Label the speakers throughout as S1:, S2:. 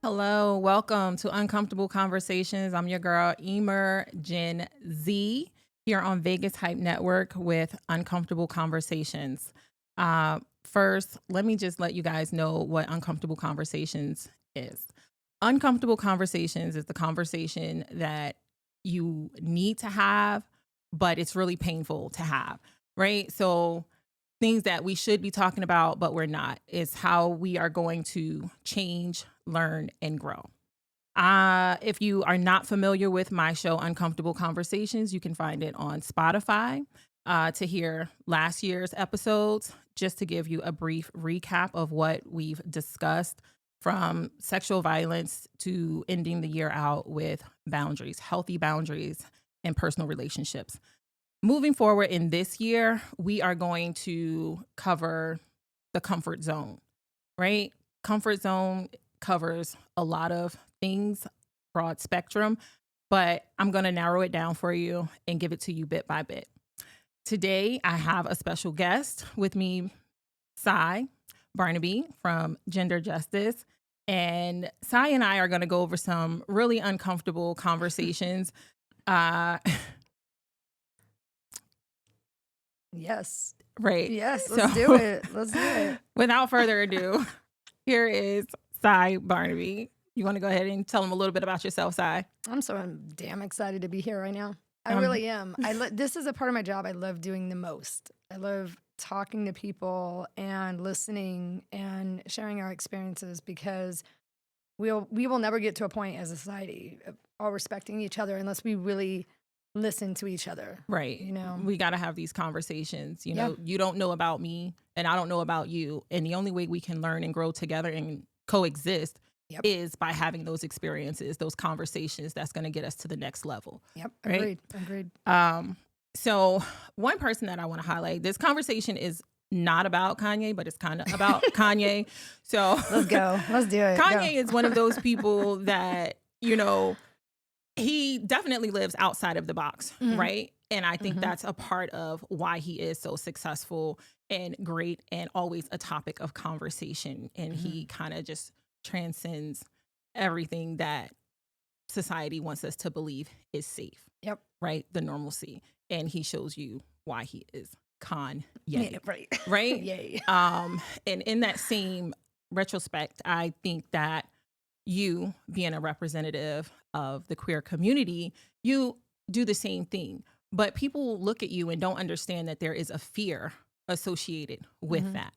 S1: Hello, welcome to Uncomfortable Conversations. I'm your girl, Emer.GenZ, here on Vegas Hype Network with Uncomfortable Conversations. First, let me just let you guys know what Uncomfortable Conversations is. Uncomfortable Conversations is the conversation that you need to have, but it's really painful to have, right? So, things that we should be talking about, but we're not. It's how we are going to change, learn, and grow. If you are not familiar with my show, Uncomfortable Conversations, you can find it on Spotify to hear last year's episodes, just to give you a brief recap of what we've discussed from sexual violence to ending the year out with boundaries, healthy boundaries, and personal relationships. Moving forward in this year, we are going to cover the comfort zone, right? Comfort zone covers a lot of things, broad spectrum, but I'm going to narrow it down for you and give it to you bit by bit. Today, I have a special guest with me, Cy Barnaby from Gender Justice. And Cy and I are going to go over some really uncomfortable conversations.
S2: Yes.
S1: Right.
S2: Yes, let's do it. Let's do it.
S1: Without further ado, here is Cy Barnaby. You want to go ahead and tell them a little bit about yourself, Cy?
S2: I'm damn excited to be here right now. I really am. This is a part of my job I love doing the most. I love talking to people and listening and sharing our experiences because we will never get to a point as a society of all respecting each other unless we really listen to each other.
S1: Right.
S2: You know,
S1: we got to have these conversations. You know, you don't know about me and I don't know about you. And the only way we can learn and grow together and coexist is by having those experiences, those conversations that's going to get us to the next level.
S2: Yep.
S1: Right?
S2: Agreed.
S1: So one person that I want to highlight, this conversation is not about Kanye, but it's kind of about Kanye. So
S2: let's go. Let's do it.
S1: Kanye is one of those people that, you know, he definitely lives outside of the box, right? And I think that's a part of why he is so successful and great and always a topic of conversation. And he kind of just transcends everything that society wants us to believe is safe.
S2: Yep.
S1: Right? The normalcy. And he shows you why he is Kanye.
S2: Yeah, right.
S1: Right?
S2: Yay.
S1: And in that same retrospect, I think that you, being a representative of the queer community, you do the same thing. But people look at you and don't understand that there is a fear associated with that,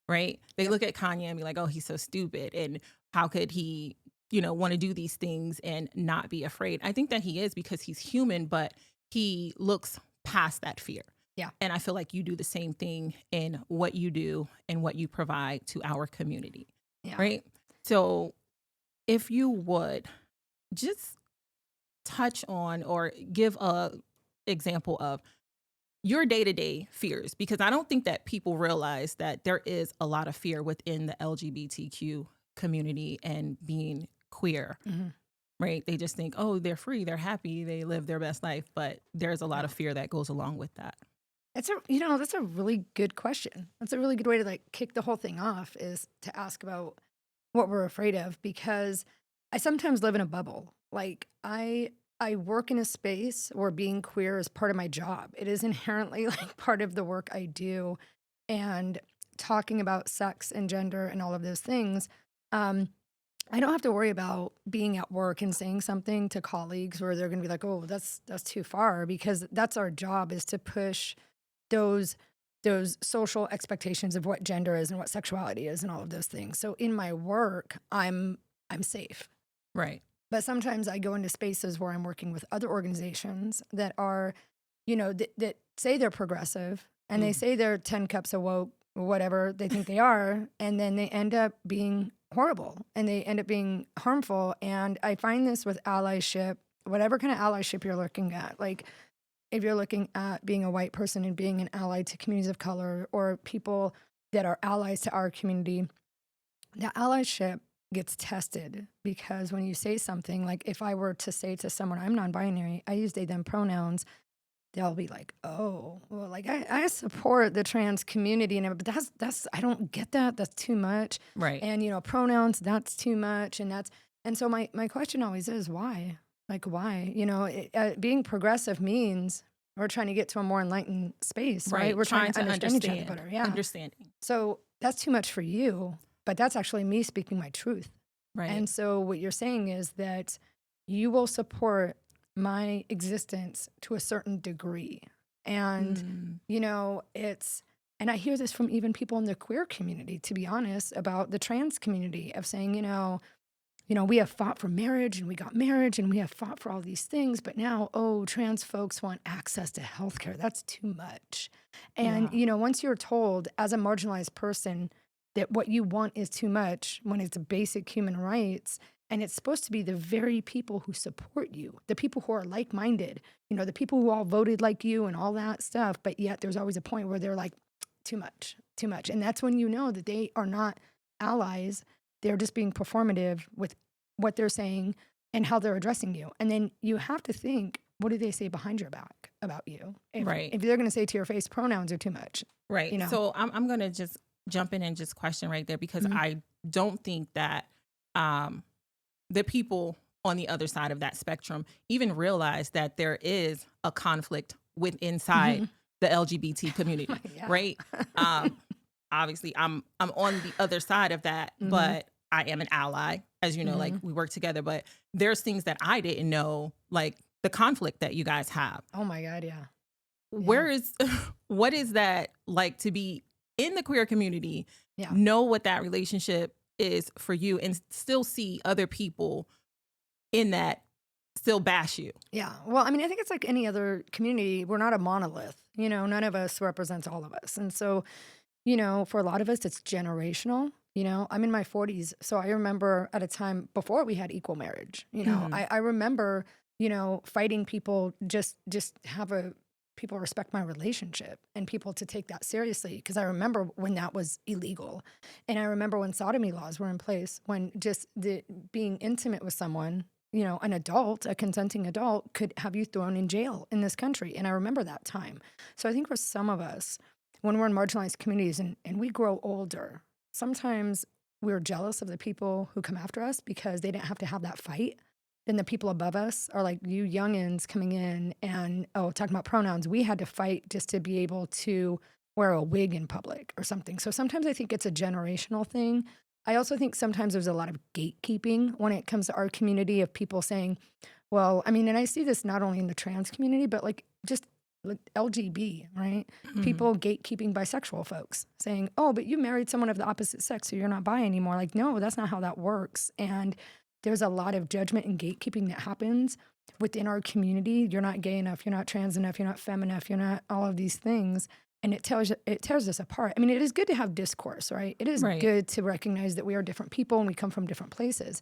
S1: right? They look at Kanye and be like, oh, he's so stupid. And how could he, want to do these things and not be afraid? I think that he is because he's human, but he looks past that fear.
S2: Yeah.
S1: And I feel like you do the same thing in what you do and what you provide to our community, right? So if you would just touch on or give a example of your day-to-day fears, because I don't think that people realize that there is a lot of fear within the LGBTQ community and being queer, right? They just think, oh, they're free, they're happy, they live their best life. But there's a lot of fear that goes along with that.
S2: That's a really good question. That's a really good way to kick the whole thing off, is to ask about what we're afraid of, because I sometimes live in a bubble. Like I work in a space where being queer is part of my job. It is inherently part of the work I do, and talking about sex and gender and all of those things. I don't have to worry about being at work and saying something to colleagues where they're going to be like, "Oh, that's too far," because that's our job, is to push those social expectations of what gender is and what sexuality is and all of those things. So in my work, I'm safe.
S1: Right.
S2: But sometimes I go into spaces where I'm working with other organizations that are, that say they're progressive and they say they're 10 cups of woke, whatever they think they are, and then they end up being horrible and they end up being harmful. And I find this with allyship, whatever kind of allyship you're looking at. Like, if you're looking at being a white person and being an ally to communities of color or people that are allies to our community, the allyship gets tested, because when you say something, like if I were to say to someone, I'm non-binary, I use they, them pronouns, they'll be like, oh, well, like I support the trans community, and but that's I don't get that. That's too much.
S1: Right.
S2: And pronouns, that's too much. And And so my question always is why? Like, why? You know, being progressive means we're trying to get to a more enlightened space, right? We're trying to understand each other better. Yeah.
S1: Understanding.
S2: So that's too much for you, but that's actually me speaking my truth.
S1: Right.
S2: And so what you're saying is that you will support my existence to a certain degree. And, you know, and I hear this from even people in the queer community, to be honest, about the trans community of saying, you know, we have fought for marriage and we got marriage and we have fought for all these things, but now, trans folks want access to healthcare. That's too much. And,
S1: Yeah.
S2: you know, once you're told as a marginalized person that what you want is too much when it's basic human rights, and it's supposed to be the very people who support you, the people who are like-minded, you know, the people who all voted like you and all that stuff, but yet there's always a point where they're like, too much. And that's when you know that they are not allies. They're just being performative with what they're saying and how they're addressing you. And then you have to think, what do they say behind your back about you? If they're going to say to your face, pronouns are too much.
S1: Right.
S2: You know?
S1: So I'm going to just jump in and just question right there, because I don't think that the people on the other side of that spectrum even realize that there is a conflict inside the LGBT community, right? Obviously, I'm on the other side of that, but I am an ally, as you know, like we work together. But there's things that I didn't know, like the conflict that you guys have.
S2: Oh my God, yeah.
S1: What is that like to be in the queer community, know what that relationship is for you, and still see other people in that still bash you?
S2: Yeah. Well, I mean, I think it's like any other community. We're not a monolith, you know, none of us represents all of us. And so, you know, for a lot of us, it's generational. You know, I'm in my 40s. So I remember at a time before we had equal marriage, you know, I remember, you know, fighting people just people respect my relationship and people to take that seriously. Because I remember when that was illegal. And I remember when sodomy laws were in place, when just being intimate with someone, you know, an adult, a consenting adult, could have you thrown in jail in this country. And I remember that time. So I think for some of us, when we're in marginalized communities and we grow older, sometimes we're jealous of the people who come after us because they didn't have to have that fight. Then the people above us are like, you youngins coming in and, talking about pronouns. We had to fight just to be able to wear a wig in public or something. So sometimes I think it's a generational thing. I also think sometimes there's a lot of gatekeeping when it comes to our community of people saying, well, I mean, and I see this not only in the trans community, but like just like LGB, right? People gatekeeping bisexual folks saying, but you married someone of the opposite sex, so you're not bi anymore. Like, no, that's not how that works. And there's a lot of judgment and gatekeeping that happens within our community. You're not gay enough, you're not trans enough, you're not femme enough, you're not all of these things. And it tears us apart. I mean, it is good to have discourse, right? It is good to recognize that we are different people and we come from different places.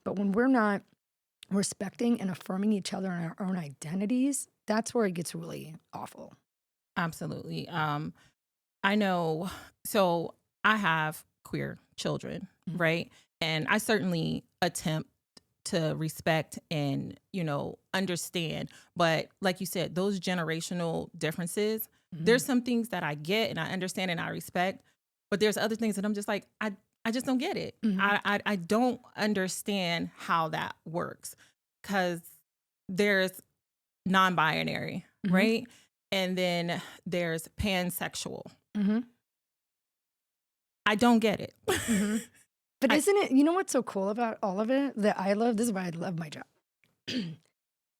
S2: But when we're not respecting and affirming each other and our own identities, that's where it gets really awful.
S1: Absolutely. I know. So I have queer children, right? And I certainly attempt to respect and, you know, understand. But like you said, those generational differences, there's some things that I get and I understand and I respect, but there's other things that I'm just like, I just don't get it. I don't understand how that works, because there's non-binary, right? And then there's pansexual. I don't get it.
S2: But isn't it, you know what's so cool about all of it that I love? This is why I love my job.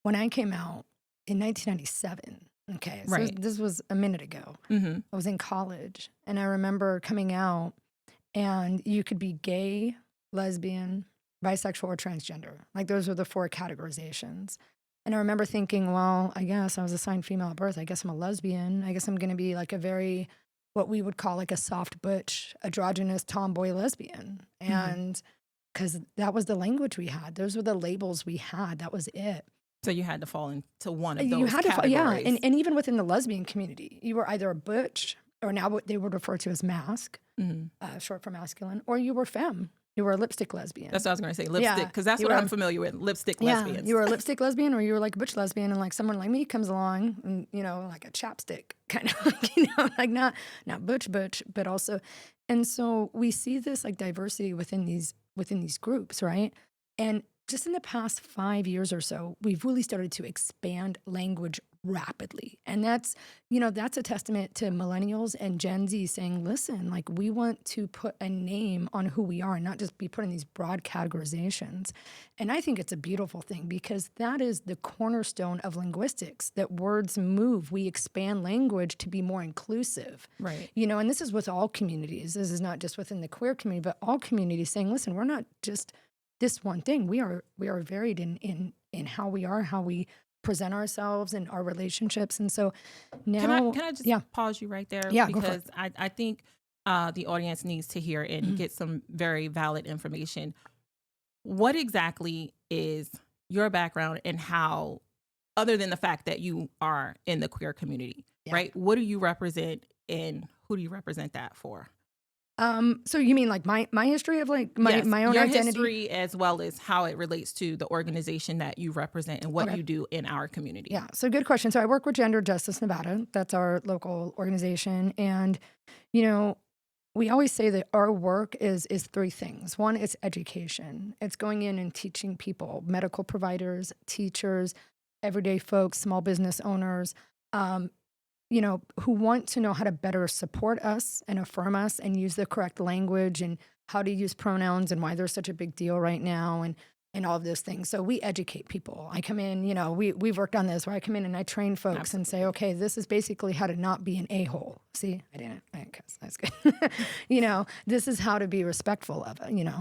S2: When I came out in 1997, okay, so this was a minute ago. I was in college and I remember coming out and you could be gay, lesbian, bisexual, or transgender. Like those were the 4 categorizations. And I remember thinking, well, I guess I was assigned female at birth. I guess I'm a lesbian. I guess I'm going to be like a very, what we would call like a soft butch, androgynous tomboy lesbian. And because that was the language we had. Those were the labels we had. That was it.
S1: So you had to fall into one of those
S2: You had
S1: categories.
S2: to, and even within the lesbian community, you were either a butch, or now what they would refer to as masc, short for masculine, or you were femme. You were a lipstick lesbian.
S1: That's what I was going to say, lipstick, because that's what I'm familiar with, lipstick lesbians.
S2: You were a lipstick lesbian, or you were like a butch lesbian, and like someone like me comes along, and you know, like a chapstick kind of, like, you know, like not butch, but also, and so we see this like diversity within these groups, right? And just in the past 5 years or so, we've really started to expand language rapidly. And that's, that's a testament to millennials and Gen Z saying, listen, like we want to put a name on who we are and not just be put in these broad categorizations. And I think it's a beautiful thing because that is the cornerstone of linguistics, that words move. We expand language to be more inclusive.
S1: Right.
S2: And this is with all communities. This is not just within the queer community, but all communities saying, listen, we're not just this one thing. We are varied in how we are, how we present ourselves and our relationships. And so now,
S1: can I just pause you right there?
S2: Yeah,
S1: because I think the audience needs to hear and get some very valid information. What exactly is your background and how, other than the fact that you are in the queer community, right? What do you represent and who do you represent that for?
S2: So you mean like my history of like my own
S1: your
S2: identity?
S1: history as well as how it relates to the organization that you represent and what you do in our community.
S2: Yeah, so good question. So I work with Gender Justice Nevada. That's our local organization. And, we always say that our work is three things. One is education. It's going in and teaching people, medical providers, teachers, everyday folks, small business owners, who want to know how to better support us and affirm us and use the correct language and how to use pronouns and why they're such a big deal right now and all of those things. So we educate people. I come in, we've worked on this where I come in and I train folks and say, okay, this is basically how to not be an a-hole. See, I didn't cuss. That's good. This is how to be respectful of it,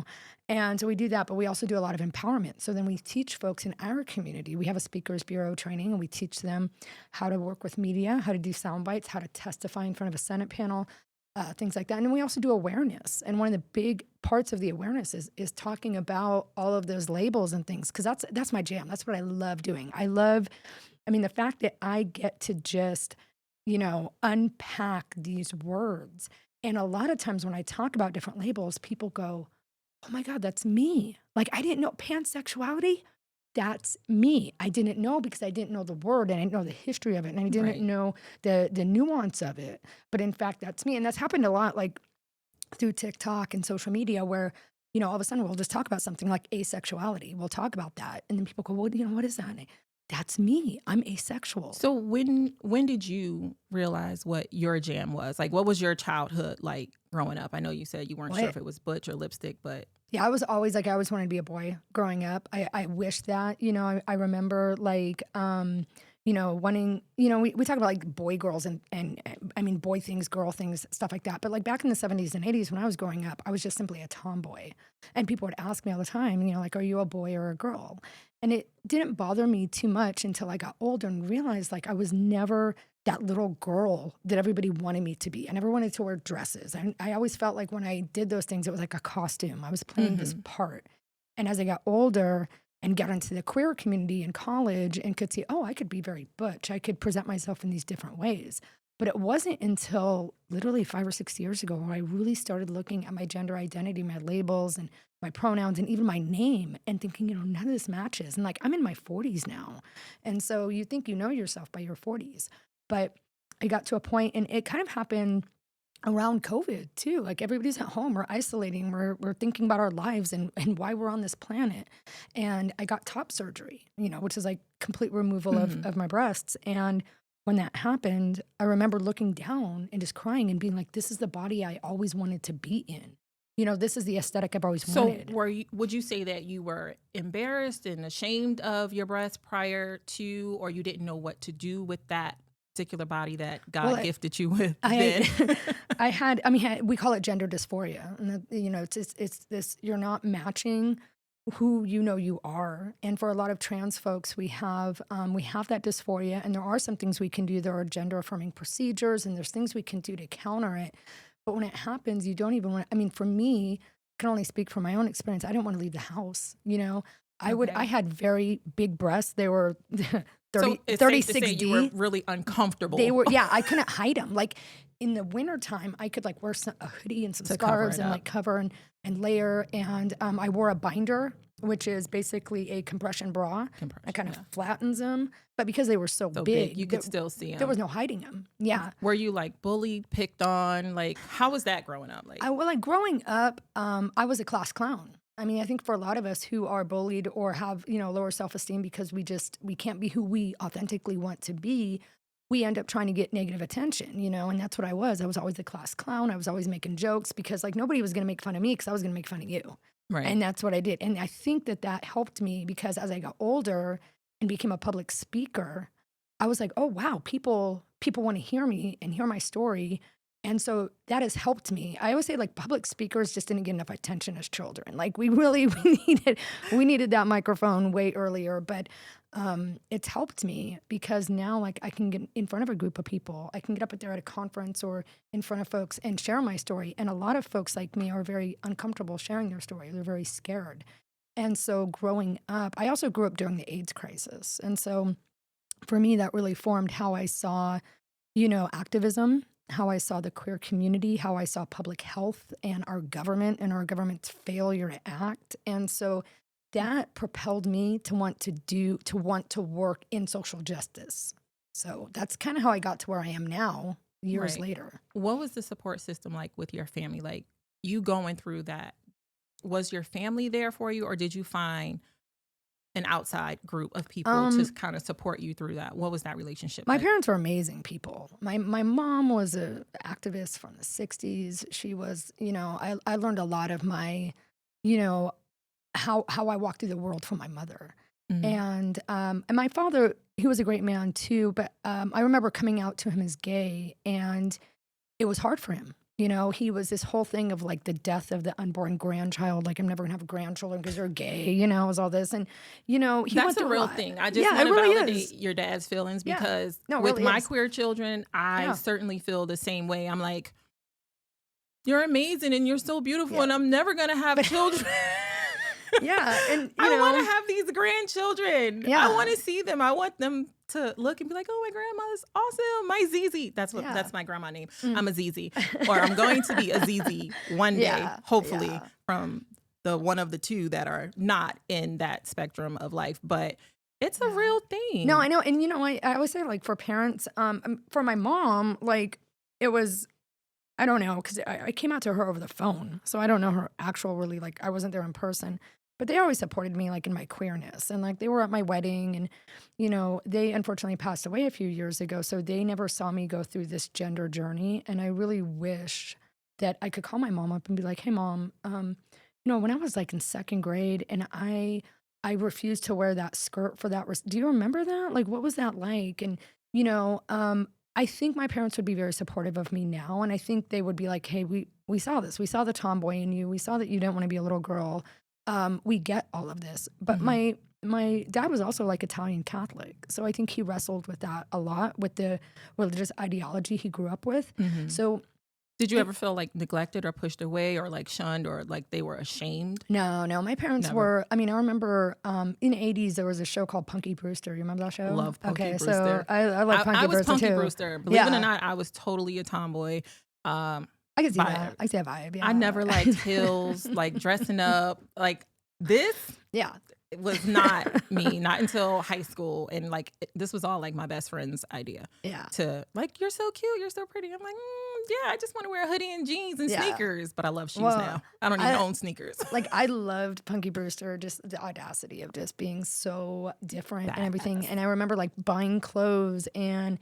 S2: And so we do that, but we also do a lot of empowerment. So then we teach folks in our community. We have a speakers bureau training and we teach them how to work with media, how to do sound bites, how to testify in front of a Senate panel, things like that. And then we also do awareness. And one of the big parts of the awareness is talking about all of those labels and things, because that's my jam. That's what I love doing. The fact that I get to just, unpack these words. And a lot of times when I talk about different labels, people go, oh my God, that's me. Like, I didn't know pansexuality. That's me. I didn't know because I didn't know the word and I didn't know the history of it and I didn't know the nuance of it. But in fact, that's me. And that's happened a lot, like through TikTok and social media where, all of a sudden we'll just talk about something like asexuality. We'll talk about that. And then people go, well, what is that? And that's me. I'm asexual.
S1: So when did you realize what your jam was? Like, what was your childhood like growing up? I know you said you weren't sure if it was butch or lipstick, but...
S2: Yeah, I was always like, I always wanted to be a boy growing up. I wish that, I remember like, wanting, we talk about like boy girls and I mean, boy things, girl things, stuff like that. But like back in the 70s and 80s when I was growing up, I was just simply a tomboy. And people would ask me all the time, like, are you a boy or a girl? And it didn't bother me too much until I got older and realized like I was never that little girl that everybody wanted me to be. I never wanted to wear dresses. I always felt like when I did those things, it was like a costume. I was playing this part. And as I got older and got into the queer community in college and could see, oh, I could be very butch. I could present myself in these different ways. But it wasn't until literally 5 or 6 years ago where I really started looking at my gender identity, my labels and my pronouns and even my name and thinking, none of this matches. And like, I'm in my 40s now. And so you think you know yourself by your 40s. But I got to a point, and it kind of happened around COVID too. Like everybody's at home, we're isolating, we're thinking about our lives and why we're on this planet. And I got top surgery, which is like complete removal of my breasts. And when that happened, I remember looking down and just crying and being like, this is the body I always wanted to be in. This is the aesthetic I've always wanted.
S1: So would you say that you were embarrassed and ashamed of your breasts prior to, or you didn't know what to do with that particular body that God gifted you with?
S2: We call it gender dysphoria. And it's this, you're not matching who you are. And for a lot of trans folks, we have that dysphoria, and there are some things we can do. There are gender affirming procedures and there's things we can do to counter it. But when it happens, you don't even want to, for me, I can only speak from my own experience. I didn't want to leave the house. I had very big breasts. They were 36D.
S1: You were really uncomfortable.
S2: They were, I couldn't hide them. Like in the wintertime, I could like wear a hoodie and some scarves and like cover and layer. And I wore a binder, which is basically a compression bra. It kind of flattens them. But because they were so big,
S1: you could still see them.
S2: There was no hiding them. Yeah.
S1: Were you like bullied, picked on? Like, how was that growing up?
S2: Growing up, I was a class clown. I mean, I think for a lot of us who are bullied or have, lower self-esteem because we can't be who we authentically want to be, we end up trying to get negative attention, and that's what I was. I was always the class clown. I was always making jokes because like nobody was going to make fun of me because I was going to make fun of you.
S1: Right.
S2: And that's what I did. And I think that helped me because as I got older and became a public speaker, I was like, oh, wow, people want to hear me and hear my story. And so that has helped me. I always say like public speakers just didn't get enough attention as children. Like we needed that microphone way earlier, but it's helped me because now like I can get in front of a group of people. I can get up there at a conference or in front of folks and share my story. And a lot of folks like me are very uncomfortable sharing their story. They're very scared. And so growing up, I also grew up during the AIDS crisis. And so for me, that really formed how I saw, activism, how I saw the queer community, how I saw public health and our government's failure to act. And so that propelled me to want to work in social justice. So that's kind of how I got to where I am now, years later.
S1: What was the support system like with your family? Like you going through that, was your family there for you or did you find an outside group of people to kind of support you through that? What was that relationship
S2: My
S1: like?
S2: parents were amazing people. My mom was an activist from the 60s. She was, I learned a lot of my, how I walked through the world from my mother.
S1: Mm-hmm.
S2: And my father, he was a great man too, but I remember coming out to him as gay and it was hard for him. He was this whole thing of like the death of the unborn grandchild. Like, I'm never gonna have grandchildren because they're gay, it was all this. And, he
S1: That's
S2: went
S1: a
S2: through
S1: real
S2: lot.
S1: thing. I just
S2: Yeah,
S1: want
S2: it
S1: to
S2: really
S1: validate
S2: is.
S1: your dad's feelings
S2: Yeah.
S1: because
S2: No, it
S1: with
S2: really
S1: my
S2: is.
S1: queer children, I
S2: Yeah.
S1: certainly feel the same way. I'm like, you're amazing and you're so beautiful
S2: Yeah.
S1: and I'm never going to have children.
S2: Yeah, and,
S1: I want to have these grandchildren.
S2: Yeah.
S1: I want to see them. I want them to look and be like, oh, my grandma's awesome. My ZZ.
S2: Yeah.
S1: That's my grandma name. I'm a ZZ. Or I'm going to be a ZZ one day,
S2: Yeah.
S1: hopefully,
S2: Yeah.
S1: from the one of the two that are not in that spectrum of life. But it's a real thing.
S2: No, I know. And, I always say, like, for parents, for my mom, like, it was, I don't know, because I came out to her over the phone. So I don't know her actual really, like, I wasn't there in person. But they always supported me, like, in my queerness. And, like, they were at my wedding. And, they unfortunately passed away a few years ago. So they never saw me go through this gender journey. And I really wish that I could call my mom up and be like, hey, Mom, when I was, like, in second grade and I refused to wear that skirt for that. Do you remember that? Like, what was that like? And, I think my parents would be very supportive of me now. And I think they would be like, hey, we saw this. We saw the tomboy in you. We saw that you didn't want to be a little girl. We get all of this. But my dad was also like Italian Catholic. So I think he wrestled with that a lot with the religious ideology he grew up with. So
S1: did you ever feel like neglected or pushed away or like shunned or like they were ashamed?
S2: No. My parents were, I remember in the 80s, there was a show called Punky Brewster. You remember that show?
S1: Love Punky
S2: Okay,
S1: Brewster.
S2: So I love Punky Brewster
S1: I was Punky
S2: too.
S1: Brewster. Believe it or not, I was totally a tomboy.
S2: I can see that. I see that vibe. Yeah.
S1: I never liked heels, like dressing up. Like this was not me, not until high school. And like, this was all like my best friend's idea.
S2: Yeah.
S1: To like, you're so cute, you're so pretty. I'm like, yeah, I just want to wear a hoodie and jeans and sneakers. But I love shoes now. I don't even own sneakers.
S2: Like, I loved Punky Brewster, just the audacity of just being so different and everything. And I remember like buying clothes and,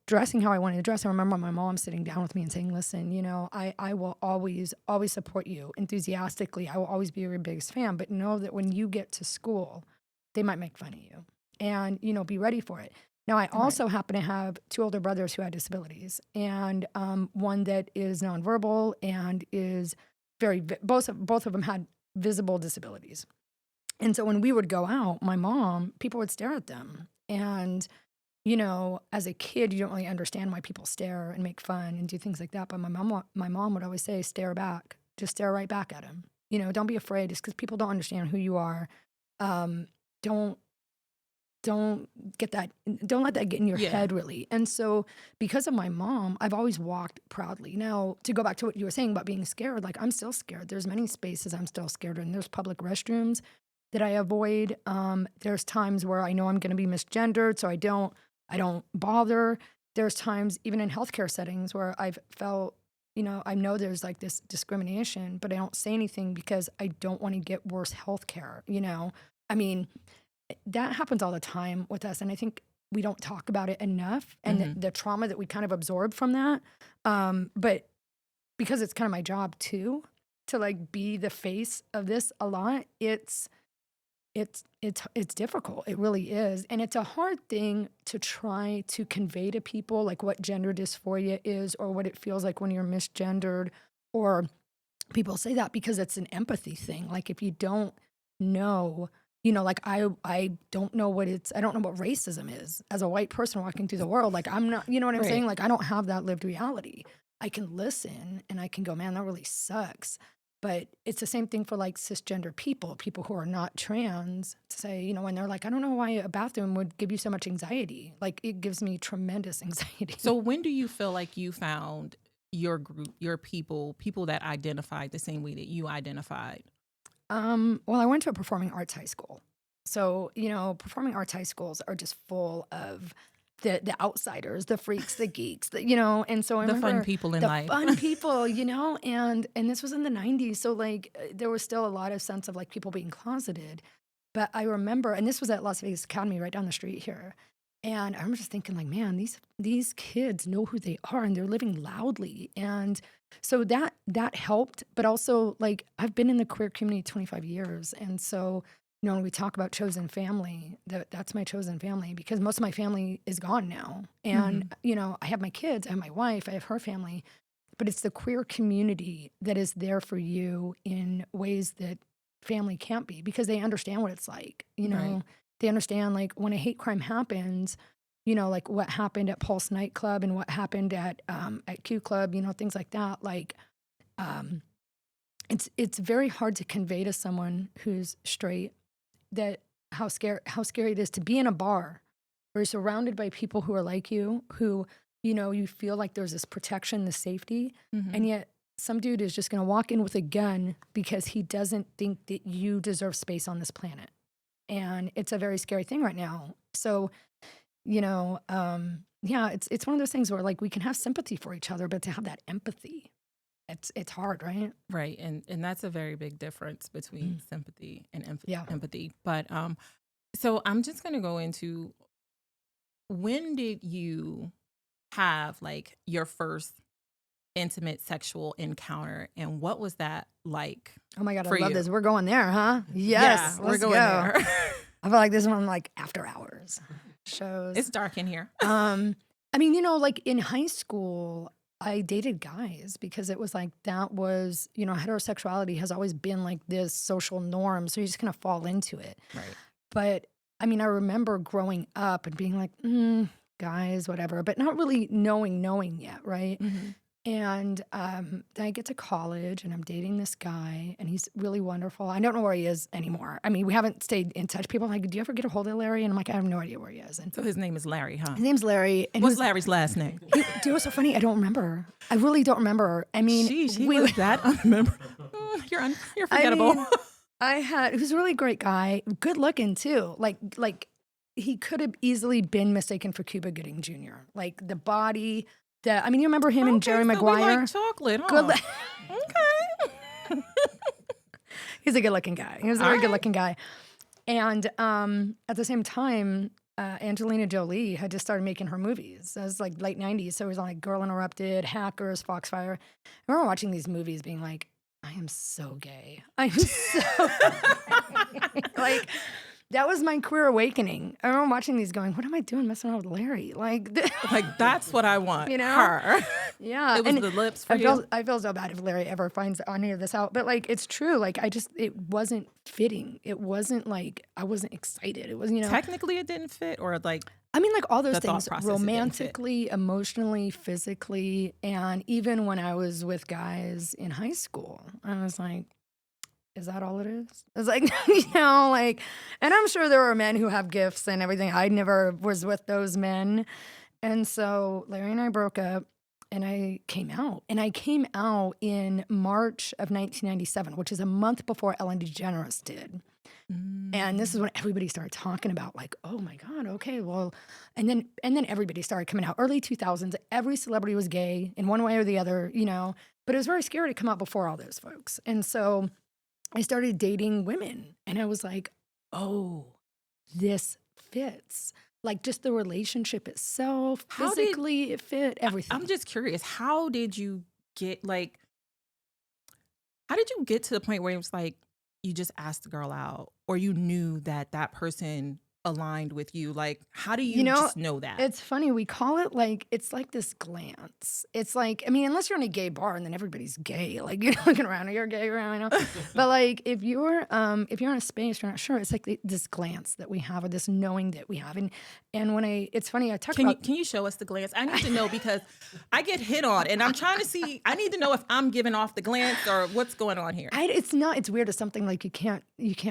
S2: dressing how I wanted to dress. I remember my mom sitting down with me and saying, listen, I will always support you enthusiastically. I will always be your biggest fan, but know that when you get to school, they might make fun of you and, be ready for it. Now, I also happen to have two older brothers who had disabilities and one that is nonverbal and is both of them had visible disabilities. And so when we would go out, people would stare at them. And as a kid, you don't really understand why people stare and make fun and do things like that. But my mom would always say, stare back. Just stare right back at him. Don't be afraid just because people don't understand who you are. Don't let that get in your head, really. And so because of my mom, I've always walked proudly. Now, to go back to what you were saying about being scared, like I'm still scared. There's many spaces I'm still scared in. There's public restrooms that I avoid. There's times where I know I'm going to be misgendered, so I don't bother. There's times even in healthcare settings where I've felt you know, I know there's like this discrimination, but I don't say anything because I don't want to get worse health care, you know? I mean, that happens all the time with us. And I think we don't talk about it enough, and the trauma that we kind of absorb from that. But because it's kind of my job too, to like be the face of this a lot, it's difficult. It really is. And it's a hard thing to try to convey to people like what gender dysphoria is or what it feels like when you're misgendered, or people say that because it's an empathy thing. Like if you don't know, you know, like I don't know what I don't know what racism is as a white person walking through the world. Like I'm not, you know what I'm saying? Like I don't have that lived reality. I can listen and I can go, man, that really sucks. But it's the same thing for like cisgender people who are not trans, to say, you know, when they're like, I don't know why a bathroom would give you so much anxiety. Like it gives me tremendous anxiety.
S1: So when do you feel like you found your group, your people that identified the same way that you identified?
S2: Well, I went to a performing arts high school. So, you know, performing arts high schools are just full of the outsiders, the freaks, the geeks, you know, and so I remember
S1: the fun people in life.
S2: The fun people, you know, and this was in the 90s. So like there was still a lot of sense of like people being closeted. But I remember, and this was at Las Vegas Academy right down the street here. And I remember just thinking like, man, these kids know who they are and they're living loudly. And so that helped. But also like I've been in the queer community 25 years. And so, you know, when we talk about chosen family, that's my chosen family, because most of my family is gone now. And, you know, I have my kids, I have my wife, I have her family, but it's the queer community that is there for you in ways that family can't be, because they understand what it's like, you know.
S1: Right.
S2: They understand like when a hate crime happens, you know, like what happened at Pulse nightclub and what happened at Q Club, you know, things like that. Like, it's very hard to convey to someone who's straight that how scary it is to be in a bar where you're surrounded by people who are like you, who, you know, you feel like there's this protection, this safety, and yet some dude is just going to walk in with a gun because he doesn't think that you deserve space on this planet. And it's a very scary thing right now. So, you know, yeah, it's one of those things where like we can have sympathy for each other, but to have that empathy, it's hard, right?
S1: Right. And that's a very big difference between sympathy and empathy. But so I'm just going to go into, when did you have like your first intimate sexual encounter, and what was that like?
S2: Oh my God, I love this. We're going there, huh? Yes,
S1: yeah, we're going there.
S2: I feel like this one like after hours shows.
S1: It's dark in here.
S2: I mean, you know, like in high school, I dated guys because it was like, that was, you know, heterosexuality has always been like this social norm. So you just kind of fall into it.
S1: Right.
S2: But I mean, I remember growing up and being like, guys, whatever, but not really knowing yet. Right. And then I get to college and I'm dating this guy and he's really wonderful. I don't know where he is anymore. I mean, we haven't stayed in touch. People are like, do you ever get a hold of Larry? And I'm like, I have no idea where he is. And
S1: so his name is Larry, huh?
S2: His name's Larry. And
S1: what's Larry's last name?
S2: Dude, what's so funny? I don't remember. I really don't remember. I mean,
S1: he was that unmemorable. You're forgettable.
S2: I mean, he was a really great guy. Good looking too. Like he could have easily been mistaken for Cuba Gooding Jr. Like the body. I mean, you remember him and Jerry Maguire?
S1: Like chocolate, huh? Okay.
S2: He's a good-looking guy. He was a very good-looking guy. And at the same time, Angelina Jolie had just started making her movies. It was like late 90s. So it was on like Girl Interrupted, Hackers, Foxfire. I remember watching these movies being like, I am so gay. I'm so like, that was my queer awakening. I remember watching these going, what am I doing messing around with Larry? Like
S1: that's what I want,
S2: you know?
S1: Her.
S2: Yeah.
S1: It was the lips for you.
S2: I feel so bad if Larry ever finds any of this out. But like, it's true. Like, it wasn't fitting. It wasn't like, I wasn't excited. It was, you know.
S1: Technically it didn't fit, or like.
S2: I mean, like all those things, romantically, emotionally, physically. And even when I was with guys in high school, I was like, is that all it is? It's like, you know, like, and I'm sure there are men who have gifts and everything. I never was with those men. And so Larry and I broke up and I came out. And I came out in March of 1997, which is a month before Ellen DeGeneres did. And this is when everybody started talking about like, oh my God, okay, well, and then everybody started coming out. Early 2000s, every celebrity was gay in one way or the other, you know, but it was very scary to come out before all those folks. And so I started dating women and I was like, oh, this fits. Like just the relationship itself, physically it fit, everything.
S1: I'm just curious, how did you get to the point where it was like, you just asked the girl out or you knew that that person aligned with you? Like, how do you just know that?
S2: It's funny. We call it like, it's like this glance. It's like, I mean, unless you're in a gay bar and then everybody's gay, like you're looking around and you're gay around, you know? But like, if you're in a space, you're not sure, it's like this glance that we have or this knowing that we have. And when it's funny, I talk about.
S1: Can you show us the glance? I need to know because I get hit on and I'm trying to see, I need to know if I'm giving off the glance or what's going on here.
S2: It's weird. It's something like you can't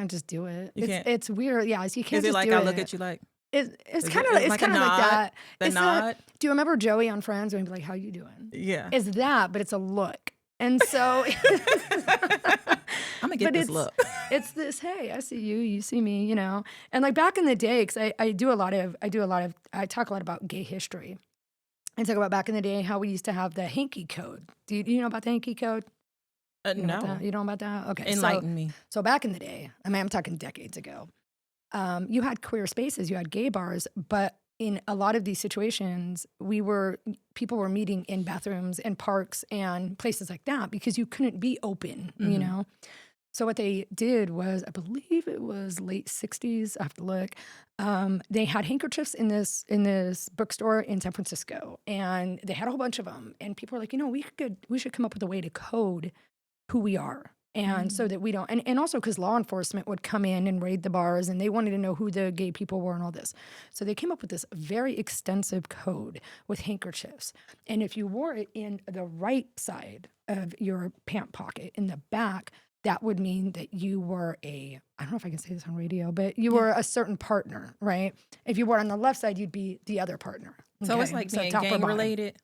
S2: just do it. It's weird. Yeah. You can't
S1: Is it
S2: just
S1: like
S2: do
S1: I
S2: it.
S1: look at you like?
S2: It's kind of like that.
S1: The nod.
S2: Do you remember Joey on Friends when he'd be like, how you doing?
S1: Yeah.
S2: It's that, but it's a look. And so
S1: I'm gonna get this look.
S2: It's this, hey, I see you, you see me, you know. And like back in the day, because I talk a lot about gay history. I talk about back in the day how we used to have the Hanky Code. Do you know about the Hanky Code?
S1: No.
S2: You know about that? Okay.
S1: Enlighten me.
S2: So back in the day, I mean, I'm talking decades ago. You had queer spaces, you had gay bars, but in a lot of these situations, people were meeting in bathrooms and parks and places like that because you couldn't be open, you know? So what they did was, I believe it was late 60s, I have to look, they had handkerchiefs in this bookstore in San Francisco, and they had a whole bunch of them, and people were like, you know, we should come up with a way to code who we are. And so that we don't, and also because law enforcement would come in and raid the bars and they wanted to know who the gay people were and all this. So they came up with this very extensive code with handkerchiefs. And if you wore it in the right side of your pant pocket in the back, that would mean that you were I don't know if I can say this on radio, but you were a certain partner, right? If you were on the left side, you'd be the other partner.
S1: So it's like being gang related?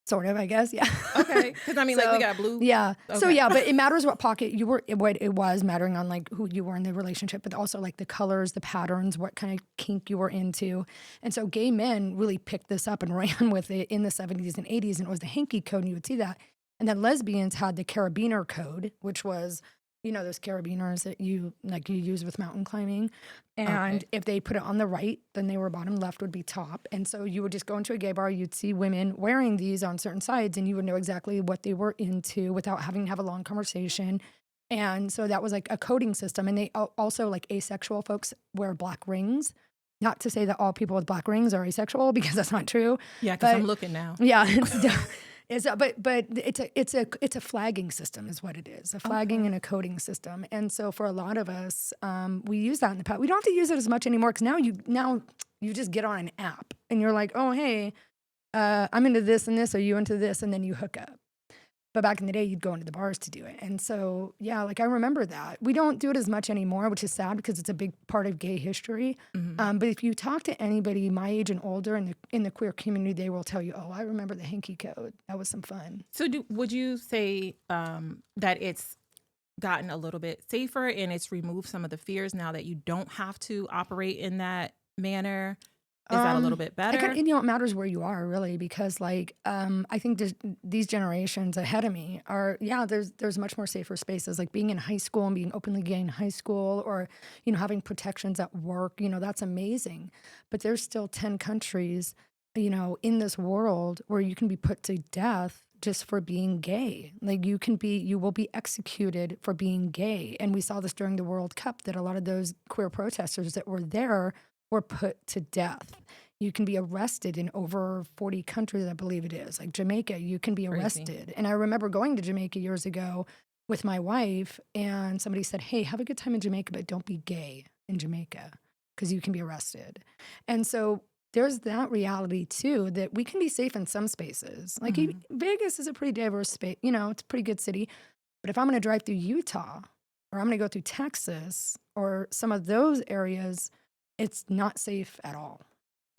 S2: Sort of, I guess, yeah.
S1: Okay, because I mean, like we got blue.
S2: Yeah.
S1: Okay.
S2: So yeah, but it matters what pocket you were. What it was mattering on like who you were in the relationship, but also like the colors, the patterns, what kind of kink you were into. And so gay men really picked this up and ran with it in the 70s and 80s, and it was the Hanky Code, and you would see that. And then lesbians had the Carabiner Code, which was, you know, those carabiners that you use with mountain climbing. And if they put it on the right, then they were bottom, left would be top. And so you would just go into a gay bar, you'd see women wearing these on certain sides, and you would know exactly what they were into without having to have a long conversation. And so that was like a coding system. And they also, like asexual folks wear black rings. Not to say that all people with black rings are asexual, because that's not true.
S1: Yeah, because I'm looking now.
S2: Yeah. But it's a flagging system is what it is, a flagging and a coding system. And so for a lot of us, we use that in the past. We don't have to use it as much anymore because now you just get on an app and you're like, oh, hey, I'm into this and this, are you into this? And then you hook up. But back in the day, you'd go into the bars to do it. And so, yeah, like I remember that. We don't do it as much anymore, which is sad because it's a big part of gay history. But if you talk to anybody my age and older in the queer community, they will tell you, oh, I remember the Hanky Code. That was some fun.
S1: So would you say that it's gotten a little bit safer and it's removed some of the fears now that you don't have to operate in that manner? Is that a little bit better?
S2: It matters where you are, really, because like I think these generations ahead of me are, there's much more safer spaces, like being in high school and being openly gay in high school, or, you know, having protections at work, you know, that's amazing. But there's still 10 countries, you know, in this world where you can be put to death just for being gay. Like you will be executed for being gay. And we saw this during the World Cup, that a lot of those queer protesters that were there were put to death. You can be arrested in over 40 countries, I believe it is. Like Jamaica, you can be arrested. Crazy. And I remember going to Jamaica years ago with my wife, and somebody said, hey, have a good time in Jamaica, but don't be gay in Jamaica because you can be arrested. And so there's that reality too, that we can be safe in some spaces. Like Vegas is a pretty diverse space, you know, it's a pretty good city. But if I'm going to drive through Utah, or I'm going to go through Texas, or some of those areas, it's not safe at all.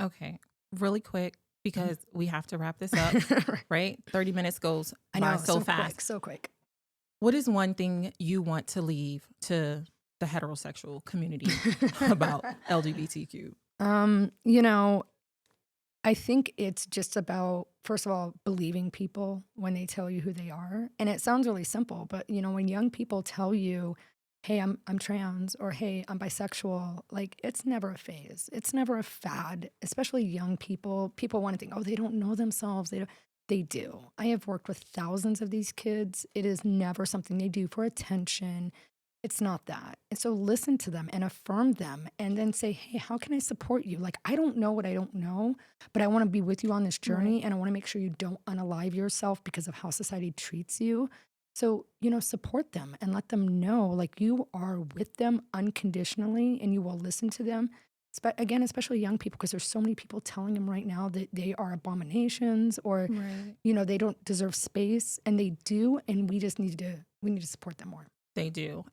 S1: Okay. Really quick, because we have to wrap this up, right? 30 minutes goes by so fast.
S2: So quick.
S1: What is one thing you want to leave to the the heterosexual community about LGBTQ?
S2: You know, I think it's just about, first of all, believing people when they tell you who they are. And it sounds really simple, but you know, when young people tell you, hey, I'm trans, or hey, I'm bisexual, like it's never a phase. It's never a fad, especially young people. People want to think, oh, they don't know themselves. They do. I have worked with thousands of these kids. It is never something they do for attention. It's not that. And so listen to them and affirm them and then say, hey, how can I support you? Like, I don't know what I don't know, but I want to be with you on this journey. And I want to make sure you don't unalive yourself because of how society treats you. So, you know, support them and let them know like you are with them unconditionally and you will listen to them. Again, especially young people, because there's so many people telling them right now that they are abominations or, you know, they don't deserve space, and they do. And we just need to support them more.
S1: They do.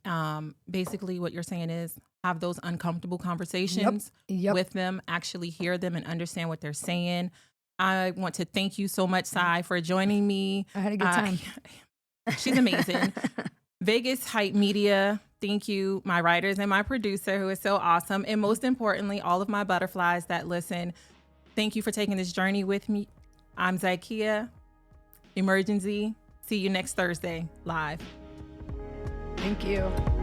S1: Basically, what you're saying is have those uncomfortable conversations with them, actually hear them and understand what they're saying. I want to thank you so much, Sai, for joining me.
S2: I had a good time.
S1: She's amazing. Vegas Hype Media, thank you, my writers and my producer, who is so awesome. And most importantly, all of my butterflies that listen, thank you for taking this journey with me. I'm Zykia, Emer.GenZ. See you next Thursday, live.
S2: Thank you.